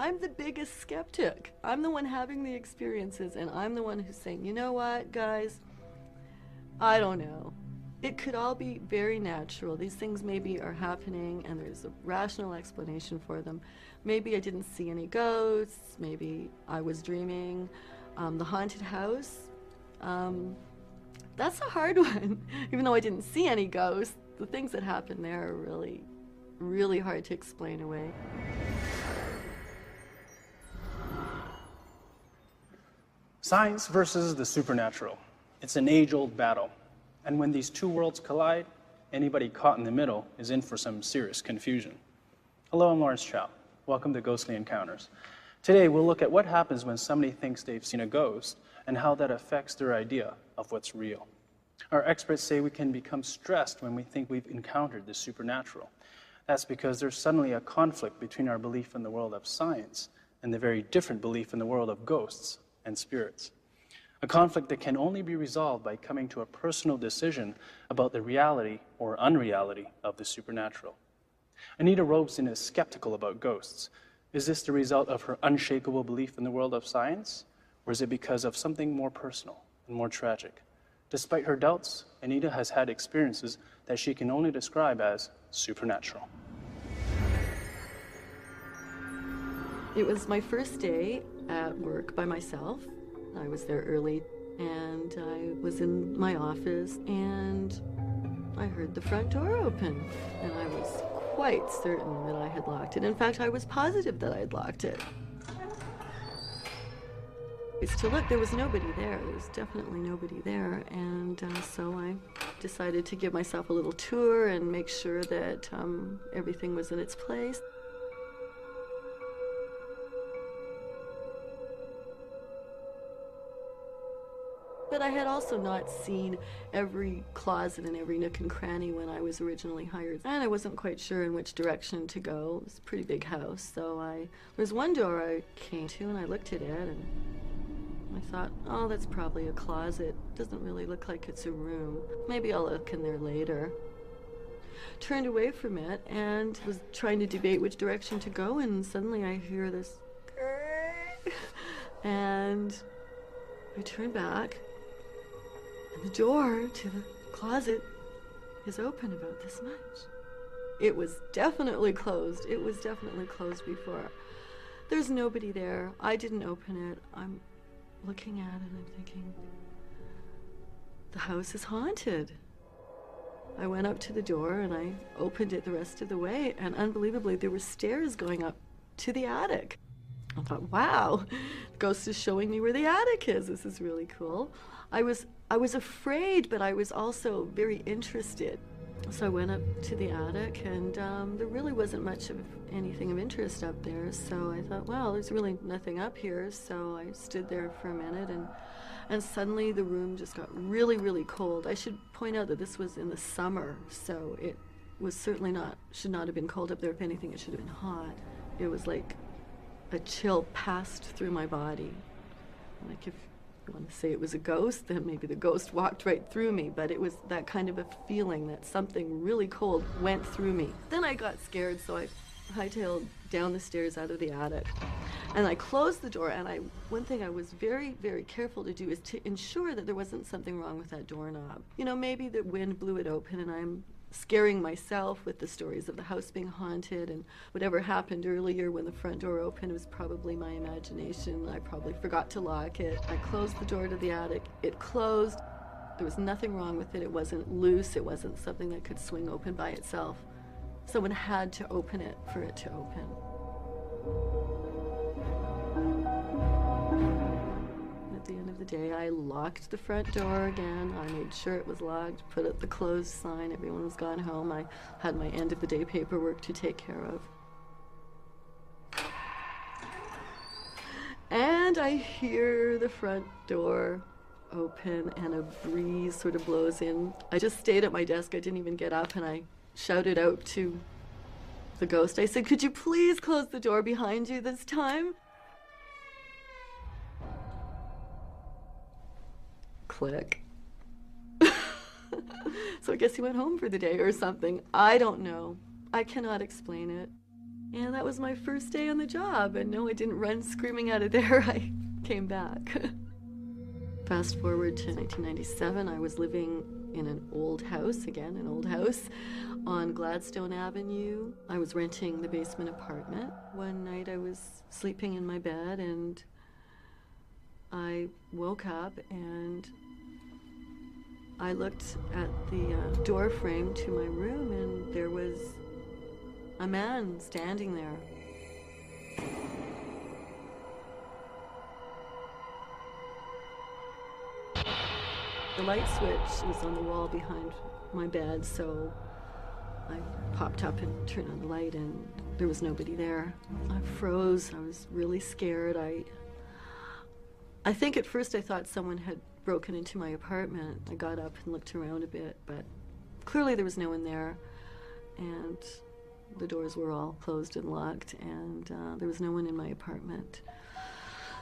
I'm the biggest skeptic. I'm the one having the experiences, and I'm the one who's saying, you know what, guys, I don't know. It could all be very natural. These things maybe are happening and there's a rational explanation for them. Maybe I didn't see any ghosts, maybe I was dreaming. The haunted house, that's a hard one. Even though I didn't see any ghosts, the things that happen there are really, really hard to explain away. Science versus the supernatural. It's an age-old battle. And when these two worlds collide, anybody caught in the middle is in for some serious confusion. Hello, I'm Lawrence Chow. Welcome to Ghostly Encounters. Today, we'll look at what happens when somebody thinks they've seen a ghost and how that affects their idea of what's real. Our experts say we can become stressed when we think we've encountered the supernatural. That's because there's suddenly a conflict between our belief in the world of science and the very different belief in the world of ghosts and spirits. A conflict that can only be resolved by coming to a personal decision about the reality or unreality of the supernatural. Anita Robeson is skeptical about ghosts. Is this the result of her unshakable belief in the world of science, or is it because of something more personal and more tragic? Despite her doubts, Anita has had experiences that she can only describe as supernatural. It was my first day at work by myself. I was there early, and I was in my office, and I heard the front door open, and I was quite certain that I had locked it. In fact, I was positive that I had locked it. To look, there was nobody there. There was definitely nobody there, and so I decided to give myself a little tour and make sure that everything was in its place. But I had also not seen every closet and every nook and cranny when I was originally hired. And I wasn't quite sure in which direction to go. It was a pretty big house, so there was one door I came to and I looked at it and I thought, oh, that's probably a closet. Doesn't really look like it's a room. Maybe I'll look in there later. Turned away from it and was trying to debate which direction to go, and suddenly I hear this and I turn back. And the door to the closet is open about this much. It was definitely closed. It was definitely closed before. There's nobody there. I didn't open it. I'm looking at it and I'm thinking, the house is haunted. I went up to the door and I opened it the rest of the way, and unbelievably there were stairs going up to the attic. I thought, wow, the ghost is showing me where the attic is. This is really cool. I was afraid, but I was also very interested. So I went up to the attic, and there really wasn't much of anything of interest up there. So I thought, well, there's really nothing up here. So I stood there for a minute, and suddenly the room just got really, really cold. I should point out that this was in the summer, so it was certainly should not have been cold up there. If anything, it should have been hot. It was like a chill passed through my body. Like if you want to say it was a ghost, then maybe the ghost walked right through me, but it was that kind of a feeling that something really cold went through me. Then I got scared, so I hightailed down the stairs out of the attic. And I closed the door, and one thing I was very, very careful to do is to ensure that there wasn't something wrong with that doorknob. You know, maybe the wind blew it open and I'm scaring myself with the stories of the house being haunted, and whatever happened earlier when the front door opened was probably my imagination. I probably forgot to lock it. I closed the door to the attic. It closed. There was nothing wrong with it. It wasn't loose. It wasn't something that could swing open by itself. Someone had to open it for it to open. At the end of the day, I locked the front door again. I made sure it was locked, put up the closed sign. Everyone was gone home. I had my end of the day paperwork to take care of. And I hear the front door open and a breeze sort of blows in. I just stayed at my desk. I didn't even get up, and I shouted out to the ghost. I said, could you please close the door behind you this time? Click. So I guess he went home for the day or something. I don't know. I cannot explain it. And that was my first day on the job. And no, I didn't run screaming out of there. I came back. Fast forward to 1997, I was living in an old house, again, an old house, on Gladstone Avenue. I was renting the basement apartment. One night I was sleeping in my bed and I woke up and I looked at the door frame to my room and there was a man standing there. The light switch was on the wall behind my bed, so I popped up and turned on the light and there was nobody there. I froze. I was really scared. I think at first I thought someone had broken into my apartment. I got up and looked around a bit, but clearly there was no one there. And the doors were all closed and locked, and there was no one in my apartment.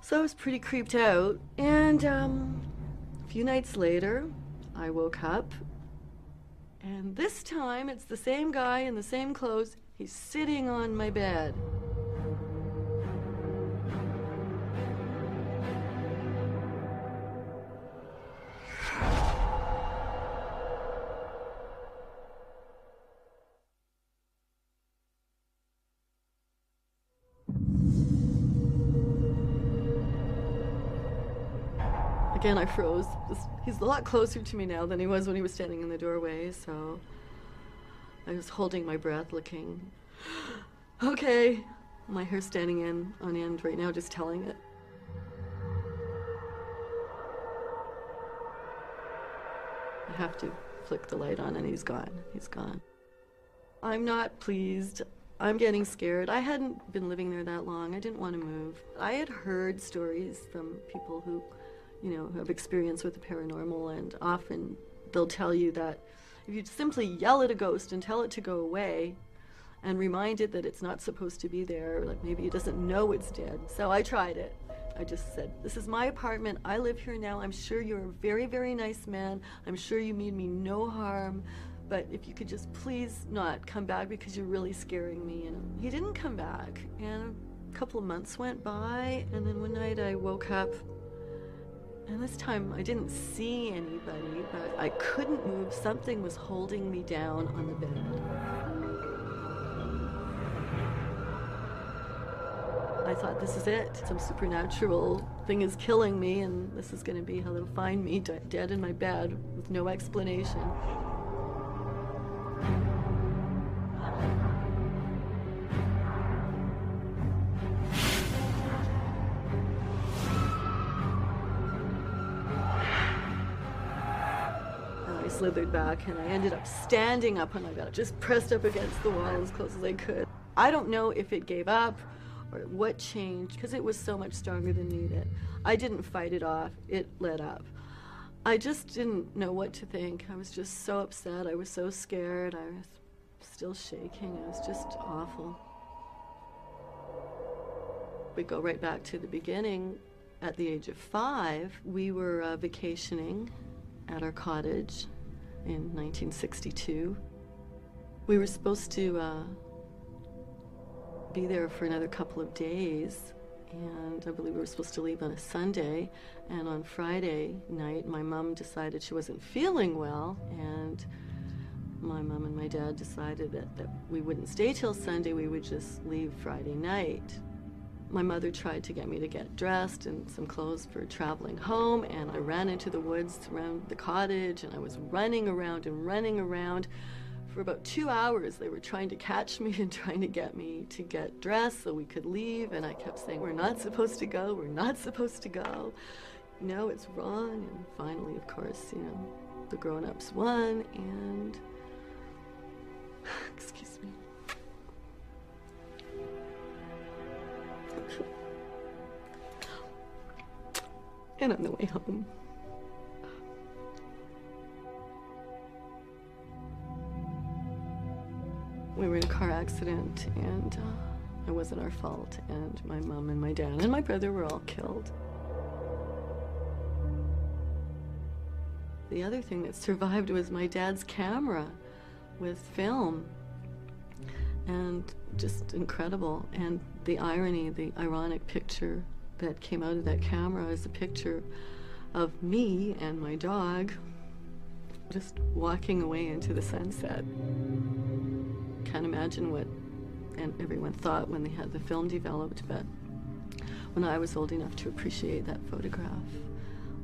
So I was pretty creeped out. And a few nights later, I woke up, and this time it's the same guy in the same clothes. He's sitting on my bed. Again, I froze. He's a lot closer to me now than he was when he was standing in the doorway, so I was holding my breath, looking. Okay. My hair's standing on end right now, just telling it. I have to flick the light on and he's gone. He's gone. I'm not pleased. I'm getting scared. I hadn't been living there that long. I didn't want to move. I had heard stories from people who who have experience with the paranormal, and often they'll tell you that if you simply yell at a ghost and tell it to go away and remind it that it's not supposed to be there, like maybe it doesn't know it's dead. So I tried it. I just said, this is my apartment. I live here now. I'm sure you're a very, very nice man. I'm sure you mean me no harm. But if you could just please not come back because you're really scaring me. And he didn't come back. And a couple of months went by, and then one night I woke up. And this time I didn't see anybody, but I couldn't move. Something was holding me down on the bed. I thought, this is it. Some supernatural thing is killing me, and this is going to be how they'll find me dead in my bed with no explanation. I slithered back and I ended up standing up on my bed, just pressed up against the wall as close as I could. I don't know if it gave up or what changed, because it was so much stronger than me that I didn't fight it off. It let up. I just didn't know what to think. I was just so upset. I was so scared. I was still shaking. It was just awful. We go right back to the beginning. At the age of 5, we were vacationing at our cottage in 1962. We were supposed to be there for another couple of days, and I believe we were supposed to leave on a Sunday, and on Friday night my mom decided she wasn't feeling well, and my mom and my dad decided that we wouldn't stay till Sunday, we would just leave Friday night. My mother tried to get me to get dressed and some clothes for traveling home, and I ran into the woods around the cottage, and I was running around and running around. For about 2 hours, they were trying to catch me and trying to get me to get dressed so we could leave, and I kept saying, we're not supposed to go, we're not supposed to go. No, it's wrong. And finally, of course, the grown-ups won, and excuse me. And on the way home, we were in a car accident, and it wasn't our fault, and my mom and my dad and my brother were all killed. The other thing that survived was my dad's camera with film. and just incredible. And the irony, the ironic picture that came out of that camera is a picture of me and my dog just walking away into the sunset. Can't imagine what everyone thought when they had the film developed, but when I was old enough to appreciate that photograph,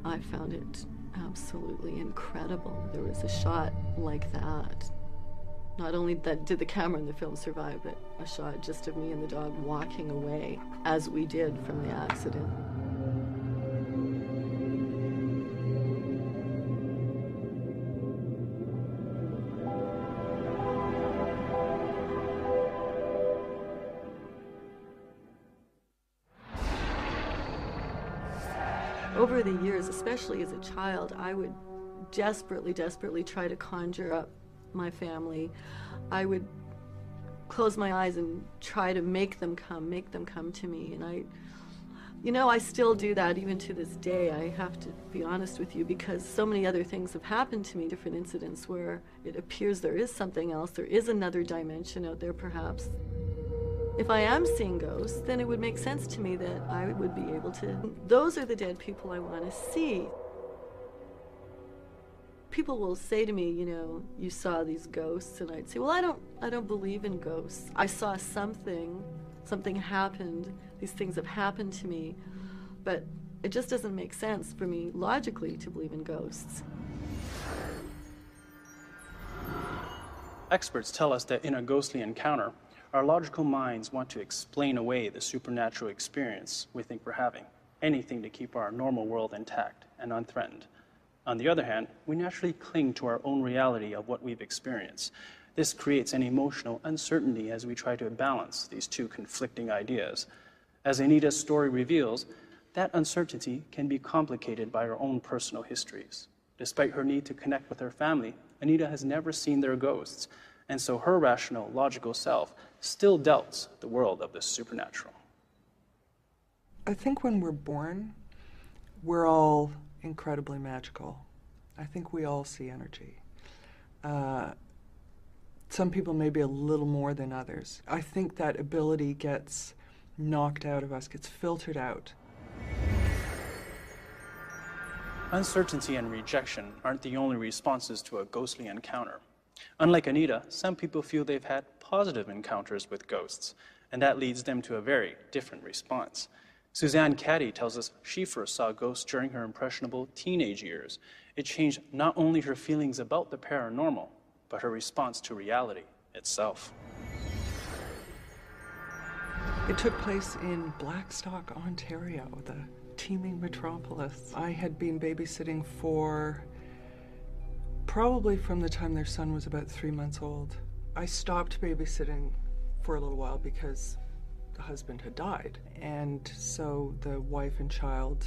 I found it absolutely incredible. There was a shot like that. Not only did the camera in the film survive, but a shot just of me and the dog walking away, as we did from the accident. Over the years, especially as a child, I would desperately, desperately try to conjure up my family. I would close my eyes and try to make them come to me. And I still do that even to this day. I have to be honest with you, because so many other things have happened to me, different incidents where it appears there is something else, there is another dimension out there perhaps. If I am seeing ghosts, then it would make sense to me that I would be able to. Those are the dead people I want to see. People will say to me, you saw these ghosts, and I'd say, well, I don't believe in ghosts. I saw something happened, these things have happened to me, but it just doesn't make sense for me logically to believe in ghosts. Experts tell us that in a ghostly encounter, our logical minds want to explain away the supernatural experience we think we're having, anything to keep our normal world intact and unthreatened. On the other hand, we naturally cling to our own reality of what we've experienced. This creates an emotional uncertainty as we try to balance these two conflicting ideas. As Anita's story reveals, that uncertainty can be complicated by her own personal histories. Despite her need to connect with her family, Anita has never seen their ghosts, and so her rational, logical self still doubts the world of the supernatural. I think when we're born, we're all incredibly magical. I think we all see energy. Some people maybe a little more than others. I think that ability gets knocked out of us, gets filtered out. Uncertainty and rejection aren't the only responses to a ghostly encounter. Unlike Anita, some people feel they've had positive encounters with ghosts, and that leads them to a very different response. Suzanne Caddy tells us she first saw ghosts during her impressionable teenage years. It changed not only her feelings about the paranormal, but her response to reality itself. It took place in Blackstock, Ontario, the teeming metropolis. I had been babysitting for probably from the time their son was about 3 months old. I stopped babysitting for a little while because the husband had died. And so the wife and child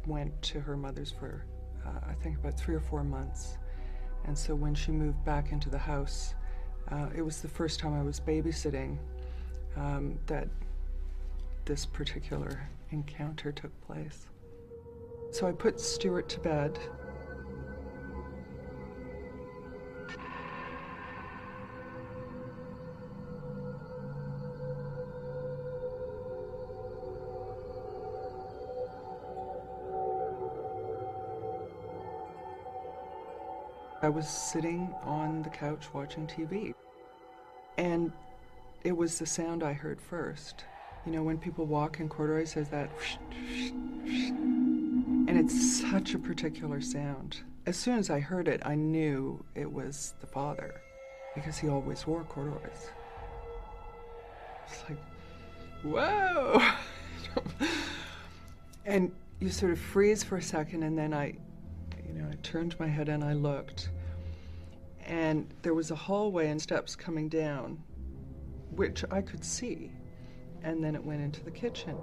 went to her mother's for, I think, about 3 or 4 months. And so when she moved back into the house, it was the first time I was babysitting that this particular encounter took place. So I put Stuart to bed. I was sitting on the couch watching TV, and it was the sound I heard first. You know, when people walk in corduroys, there's that whoosh, whoosh, whoosh, and it's such a particular sound. As soon as I heard it, I knew it was the father, because he always wore corduroys. It's like, whoa! And you sort of freeze for a second, and then I turned my head and I looked, and there was a hallway and steps coming down, which I could see, and then it went into the kitchen.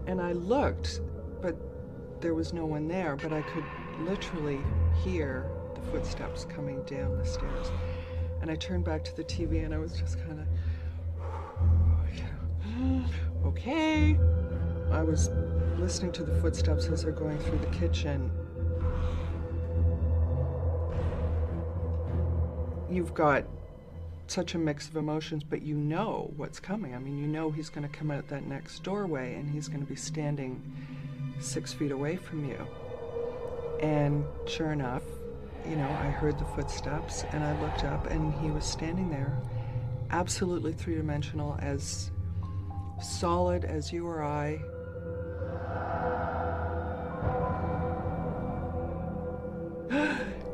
And I looked, but there was no one there, but I could literally hear the footsteps coming down the stairs. And I turned back to the TV and I was just kind of, okay. I was listening to the footsteps as they're going through the kitchen. You've got such a mix of emotions, but you know what's coming. I mean, you know he's going to come out that next doorway and he's going to be standing 6 feet away from you. And sure enough, you know, I heard the footsteps and I looked up and he was standing there, absolutely three-dimensional, as solid as you or I.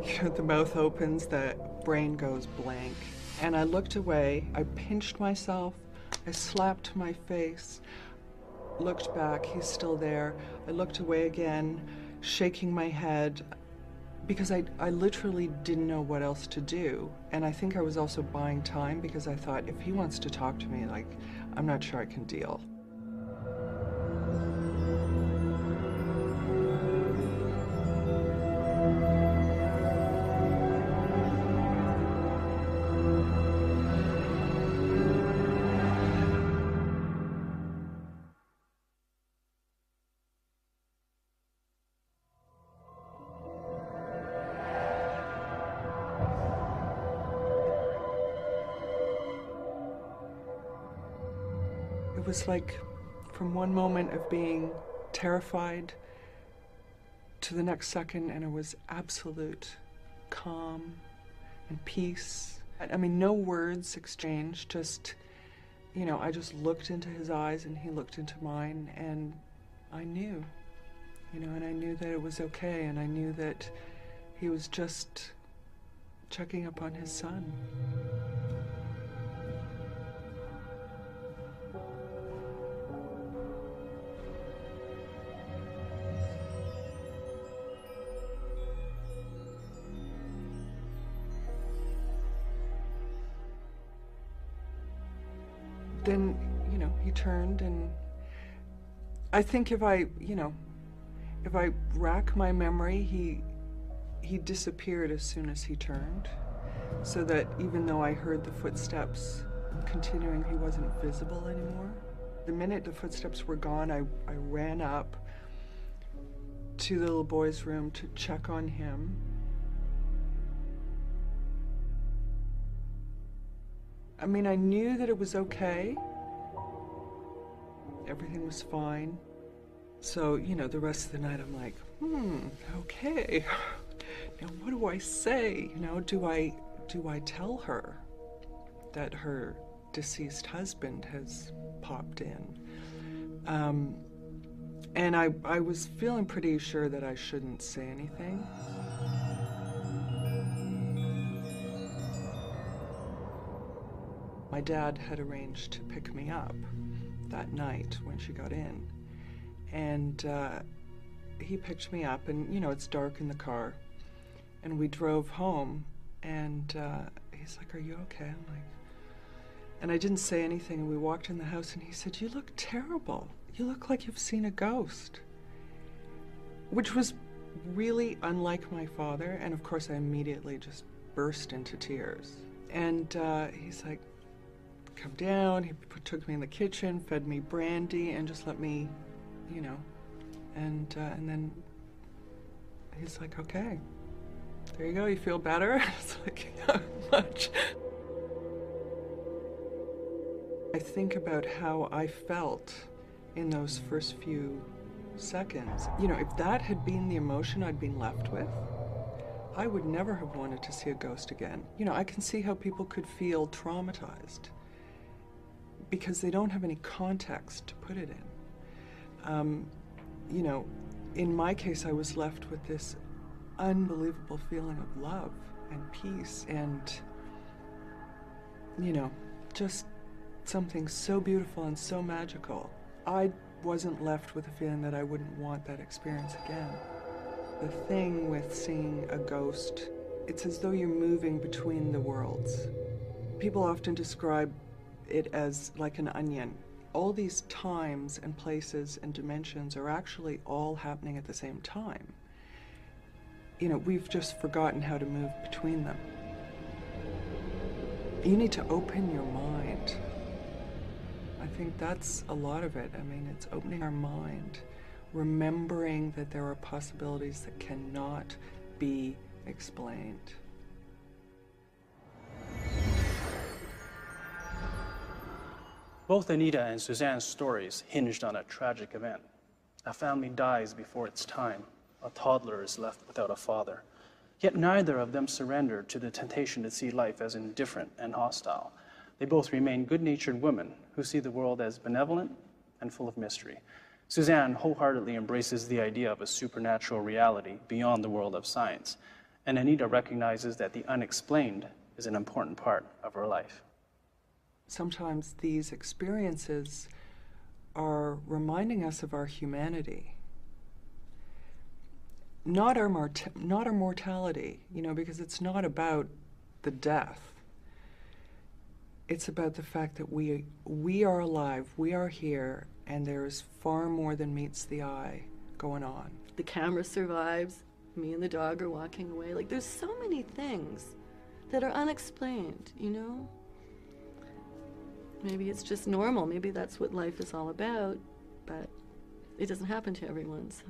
You know, the mouth opens, the brain goes blank. And I looked away, I pinched myself, I slapped my face, looked back, he's still there. I looked away again, shaking my head, because I literally didn't know what else to do. And I think I was also buying time, because I thought, if he wants to talk to me, like, I'm not sure I can deal. It was like from one moment of being terrified to the next second, and it was absolute calm and peace. I mean, no words exchanged, just, you know, I just looked into his eyes and he looked into mine, and I knew, you know, and I knew that it was okay, and I knew that he was just checking up on his son. Then, you know, he turned, and I think if I rack my memory, he disappeared as soon as he turned, so that even though I heard the footsteps continuing, he wasn't visible anymore. The minute the footsteps were gone, I ran up to the little boy's room to check on him. I mean, I knew that it was okay. Everything was fine. So, you know, the rest of the night I'm like, okay. Now what do I say? You know, do I tell her that her deceased husband has popped in? And I was feeling pretty sure that I shouldn't say anything. My dad had arranged to pick me up that night when she got in. And he picked me up, and, you know, it's dark in the car. And we drove home, and he's like, "Are you okay?" I'm like, and I didn't say anything, and we walked in the house, and he said, "You look terrible. You look like you've seen a ghost." Which was really unlike my father, and of course I immediately just burst into tears. And he's like, "Come down." He took me in the kitchen, fed me brandy, and just let me, you know, and then he's like, "Okay, there you go, you feel better?" It's like, "How much?" I think about how I felt in those first few seconds. You know, if that had been the emotion I'd been left with, I would never have wanted to see a ghost again. You know, I can see how people could feel traumatized because they don't have any context to put it in. You know, in my case, I was left with this unbelievable feeling of love and peace and, you know, just something so beautiful and so magical. I wasn't left with a feeling that I wouldn't want that experience again. The thing with seeing a ghost, it's as though you're moving between the worlds. People often describe it as like an onion. All these times and places and dimensions are actually all happening at the same time. You know, we've just forgotten how to move between them. You need to open your mind. I think that's a lot of it. I mean, it's opening our mind, remembering that there are possibilities that cannot be explained. Both Anita and Suzanne's stories hinged on a tragic event. A family dies before its time. A toddler is left without a father. Yet neither of them surrendered to the temptation to see life as indifferent and hostile. They both remain good-natured women who see the world as benevolent and full of mystery. Suzanne wholeheartedly embraces the idea of a supernatural reality beyond the world of science, and Anita recognizes that the unexplained is an important part of her life. Sometimes these experiences are reminding us of our humanity. Not our mortality, because it's not about the death. It's about the fact that we are alive, we are here, and there is far more than meets the eye going on. The camera survives. Me and the dog are walking away. Like, there's so many things that are unexplained, Maybe it's just normal. Maybe that's what life is all about, but it doesn't happen to everyone, so...